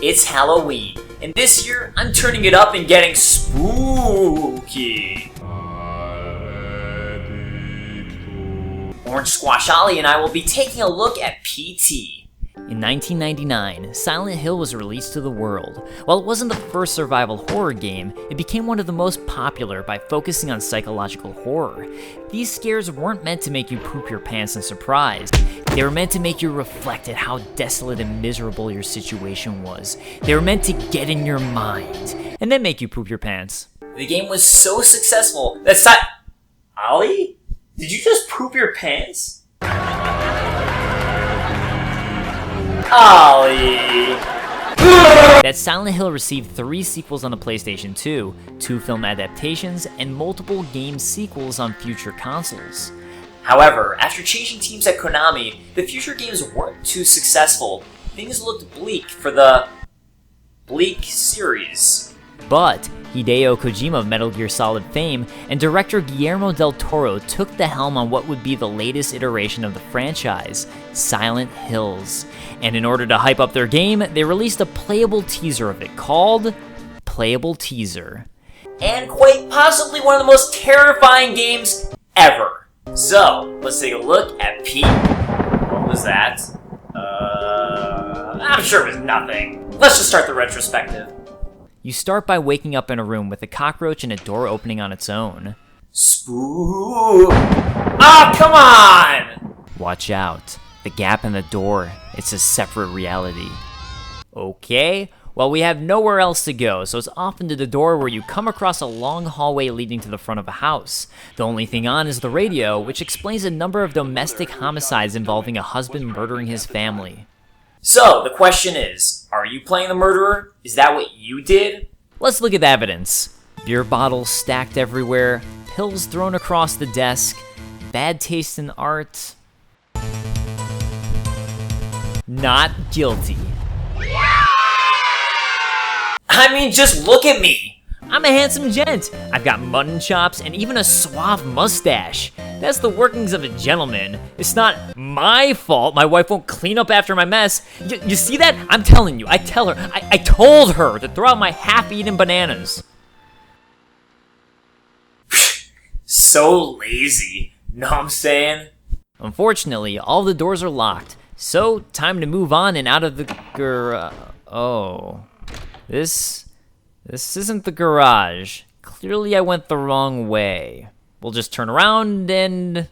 it's Halloween, and this year I'm turning it up and getting spooky. Orange Squash Ollie and I will be taking a look at PT. In 1999, Silent Hill was released to the world. While it wasn't the first survival horror game, it became one of the most popular by focusing on psychological horror. These scares weren't meant to make you poop your pants in surprise. They were meant to make you reflect at how desolate and miserable your situation was. They were meant to get in your mind, and then make you poop your pants. The game was so successful that Ollie? Did you just poop your pants? Ollie! That Silent Hill received 3 sequels on the PlayStation 2, 2 film adaptations, and multiple game sequels on future consoles. However, after changing teams at Konami, the future games weren't too successful. Things looked bleak for the Bleak series. But Hideo Kojima of Metal Gear Solid fame and director Guillermo del Toro took the helm on what would be the latest iteration of the franchise, Silent Hills. And in order to hype up their game, they released a playable teaser of it called Playable Teaser. And quite possibly one of the most terrifying games ever. So, let's take a look at Pete. What was that? I'm sure it was nothing. Let's just start the retrospective. You start by waking up in a room with a cockroach and a door opening on its own. Spoop! Ah, come on! Watch out. The gap in the door, it's a separate reality. Okay, well we have nowhere else to go, so it's off into the door where you come across a long hallway leading to the front of a house. The only thing on is the radio, which explains a number of domestic homicides involving a husband murdering his family. So, the question is, are you playing the murderer? Is that what you did? Let's look at the evidence. Beer bottles stacked everywhere, pills thrown across the desk, bad taste in art. Not guilty. I mean, just look at me! I'm a handsome gent. I've got mutton chops and even a suave mustache. That's the workings of a gentleman. It's not my fault my wife won't clean up after my mess. You see that? I'm telling you, I told her to throw out my half-eaten bananas. So lazy. Know what I'm saying? Unfortunately, all the doors are locked. So, time to move on and out of the oh. This isn't the garage. Clearly I went the wrong way. We'll just turn around and...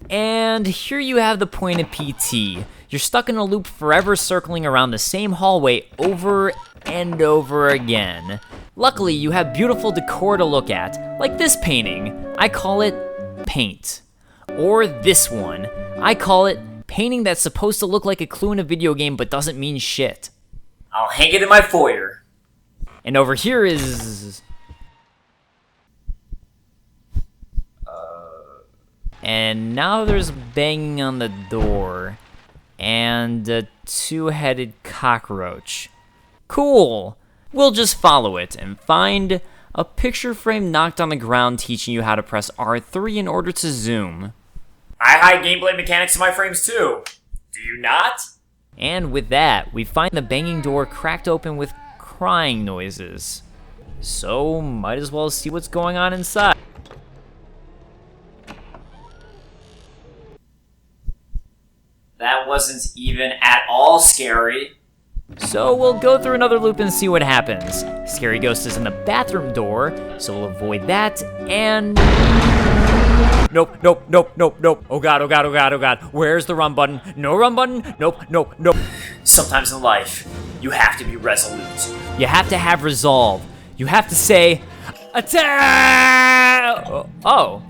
And here you have the point of PT. You're stuck in a loop forever circling around the same hallway over and over again. Luckily, you have beautiful decor to look at, like this painting. I call it paint. Or this one. I call it painting that's supposed to look like a clue in a video game but doesn't mean shit. I'll hang it in my foyer. And over here is... And now there's banging on the door. And a 2-headed cockroach. Cool! We'll just follow it and find a picture frame knocked on the ground teaching you how to press R3 in order to zoom. I hide gameplay mechanics in my frames too. Do you not? And with that, we find the banging door cracked open with crying noises. So, might as well see what's going on inside. That wasn't even at all scary. So we'll go through another loop and see what happens. Scary Ghost is in the bathroom door, so we'll avoid that, and... Nope. Oh god. Where's the run button? No run button? Nope. Sometimes in life, you have to be resolute. You have to have resolve. You have to say, attack! Oh.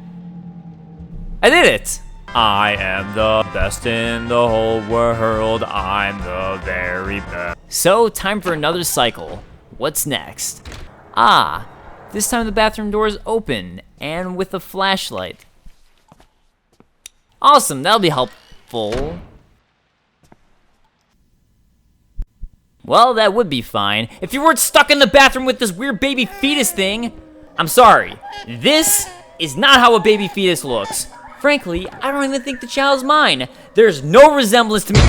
I did it! I am the best in the whole world. I'm the very best. So, time for another cycle. What's next? Ah, this time the bathroom door is open, and with a flashlight. Awesome, that'll be helpful. Well, that would be fine. If you weren't stuck in the bathroom with this weird baby fetus thing. I'm sorry. This is not how a baby fetus looks. Frankly, I don't even think the child's mine. There's no resemblance to me.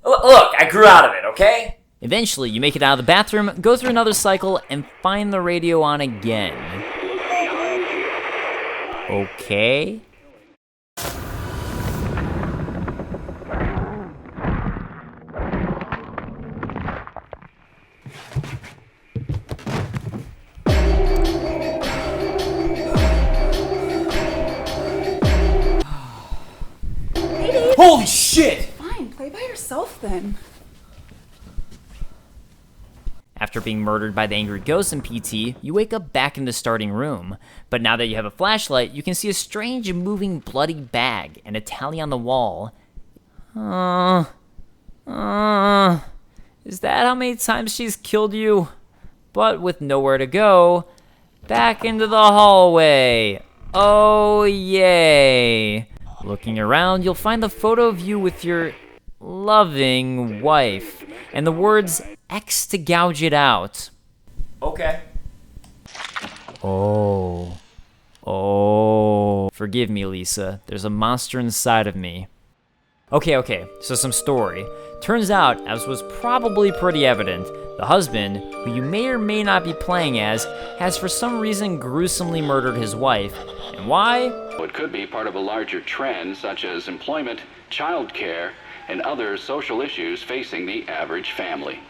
Look, I grew out of it, okay? Eventually, you make it out of the bathroom, go through another cycle, and find the radio on again. Okay. Holy shit! Fine, play by yourself then. After being murdered by the angry ghost in PT, you wake up back in the starting room. But now that you have a flashlight, you can see a strange moving bloody bag and a tally on the wall. Is that how many times she's killed you? But with nowhere to go, back into the hallway. Oh, yay. Looking around, you'll find the photo of you with your loving wife and the words X to gouge it out. Okay. Oh. Forgive me, Lisa. There's a monster inside of me. Okay, so some story. Turns out, as was probably pretty evident, the husband, who you may or may not be playing as, has for some reason gruesomely murdered his wife. And why? It could be part of a larger trend such as employment, childcare, and other social issues facing the average family.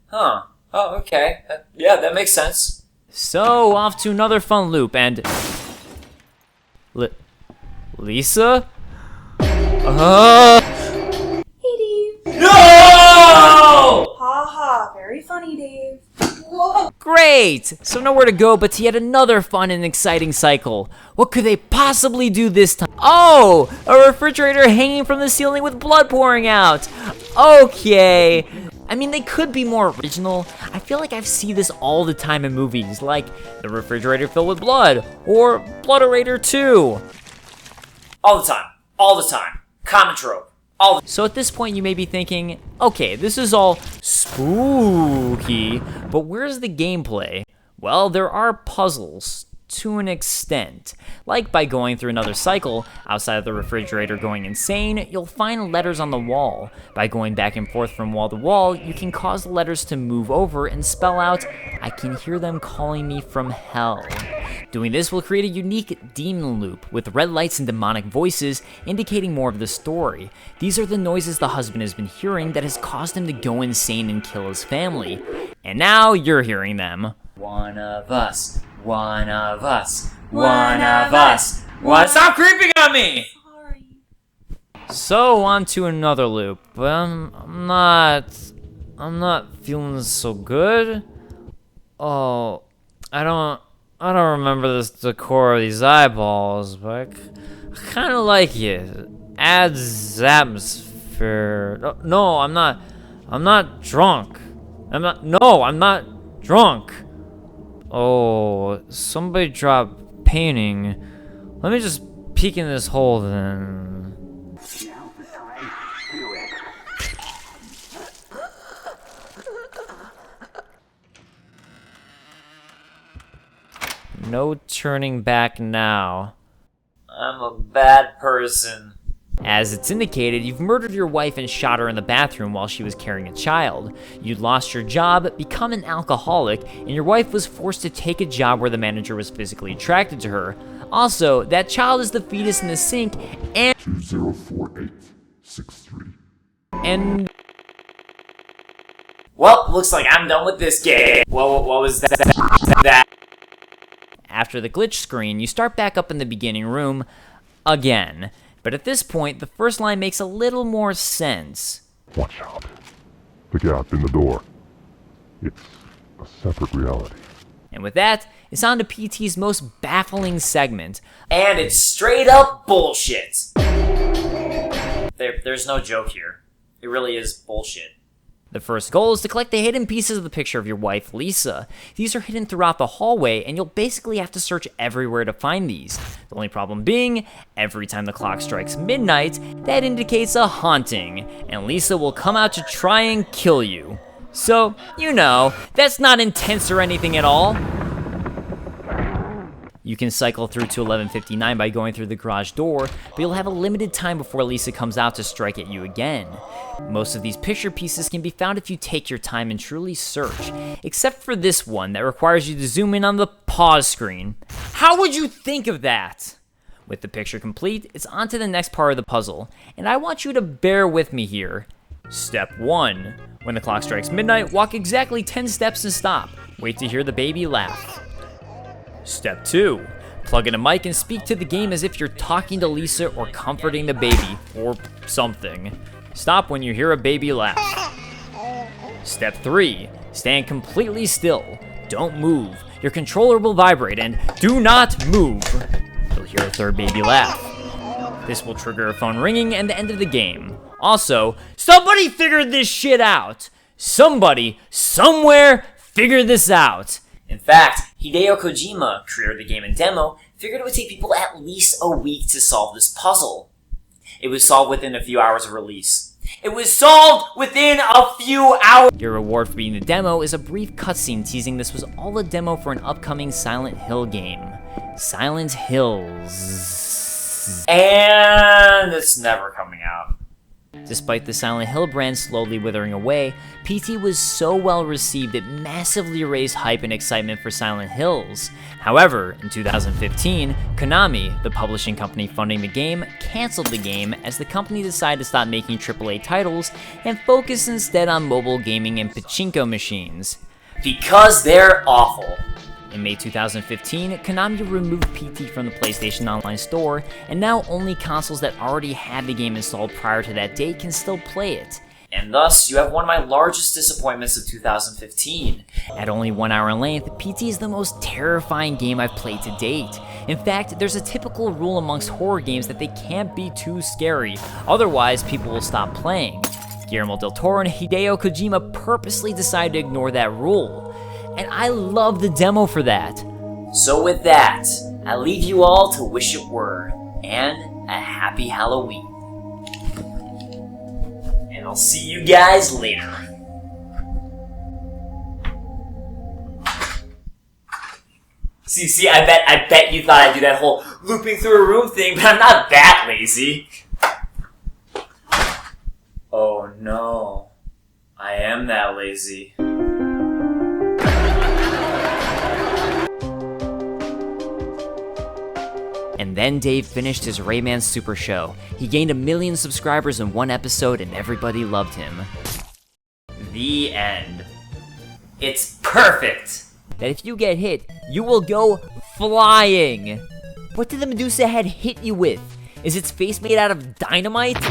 Huh. Oh, okay. Yeah, that makes sense. So, off to another fun loop, and... Lisa? Hey, Dave. No! Ha, very funny, Dave. Whoa. Great! So nowhere to go but to yet another fun and exciting cycle. What could they possibly do this time? Oh! A refrigerator hanging from the ceiling with blood pouring out! Okay! I mean, they could be more original. I feel like I've seen this all the time in movies, like The Refrigerator Filled with Blood, or Blooderator 2. All the time. Common trope. So at this point you may be thinking, okay, this is all spooky, but where's the gameplay? Well, there are puzzles, to an extent. Like by going through another cycle, outside of the refrigerator going insane, you'll find letters on the wall. By going back and forth from wall to wall, you can cause the letters to move over and spell out, I can hear them calling me from hell. Doing this will create a unique demon loop with red lights and demonic voices indicating more of the story. These are the noises the husband has been hearing that has caused him to go insane and kill his family. And now you're hearing them. One of us. Stop creeping on me! Sorry. So on to another loop, but I'm not feeling so good. Oh, I don't remember this decor of these eyeballs, but I kind of like it. Adds atmosphere. No, I'm not drunk. I'm not drunk. Oh, somebody dropped painting. Let me just peek in this hole then. No turning back now. I'm a bad person. As it's indicated, you've murdered your wife and shot her in the bathroom while she was carrying a child. You'd lost your job, become an alcoholic, and your wife was forced to take a job where the manager was physically attracted to her. Also, that child is the fetus in the sink, and 204863. And Well, looks like I'm done with this game. What was that? after the glitch screen, you start back up in the beginning room again. But at this point, the first line makes a little more sense. Watch out. The gap in the door. It's a separate reality. And with that, it's on to PT's most baffling segment. And it's straight up bullshit. There's no joke here. It really is bullshit. The first goal is to collect the hidden pieces of the picture of your wife, Lisa. These are hidden throughout the hallway, and you'll basically have to search everywhere to find these. The only problem being, every time the clock strikes midnight, that indicates a haunting, and Lisa will come out to try and kill you. So, you know, that's not intense or anything at all. You can cycle through to 11:59 by going through the garage door, but you'll have a limited time before Lisa comes out to strike at you again. Most of these picture pieces can be found if you take your time and truly search, except for this one that requires you to zoom in on the pause screen. How would you think of that? With the picture complete, it's on to the next part of the puzzle, and I want you to bear with me here. Step 1. When the clock strikes midnight, walk exactly 10 steps and stop. Wait to hear the baby laugh. Step 2. Plug in a mic and speak to the game as if you're talking to Lisa or comforting the baby, or something. Stop when you hear a baby laugh. Step 3. Stand completely still. Don't move. Your controller will vibrate, and do not move. You'll hear a third baby laugh. This will trigger a phone ringing and the end of the game. Also, somebody figured this shit out! Somebody, somewhere, figured this out! In fact, Hideo Kojima, creator of the game and demo, figured it would take people at least a week to solve this puzzle. It was solved within a few hours of release. It was solved within a few hours! Your reward for beating the demo is a brief cutscene teasing this was all a demo for an upcoming Silent Hill game. Silent Hills. And it's never coming out. Despite the Silent Hill brand slowly withering away, PT was so well received it massively raised hype and excitement for Silent Hills. However, in 2015, Konami, the publishing company funding the game, canceled the game as the company decided to stop making AAA titles and focus instead on mobile gaming and pachinko machines. Because they're awful. In May 2015, Konami removed PT from the PlayStation Online store, and now only consoles that already had the game installed prior to that date can still play it. And thus, you have one of my largest disappointments of 2015. At only 1 hour in length, PT is the most terrifying game I've played to date. In fact, there's a typical rule amongst horror games that they can't be too scary, otherwise people will stop playing. Guillermo del Toro and Hideo Kojima purposely decided to ignore that rule. And I love the demo for that. So with that, I leave you all to wish it were, and a happy Halloween. And I'll see you guys later. See, I bet you thought I'd do that whole looping through a room thing, but I'm not that lazy. Oh no, I am that lazy. And then Dave finished his Rayman Super Show. He gained 1 million subscribers in one episode and everybody loved him. The end. It's perfect! That if you get hit, you will go flying! What did the Medusa head hit you with? Is its face made out of dynamite?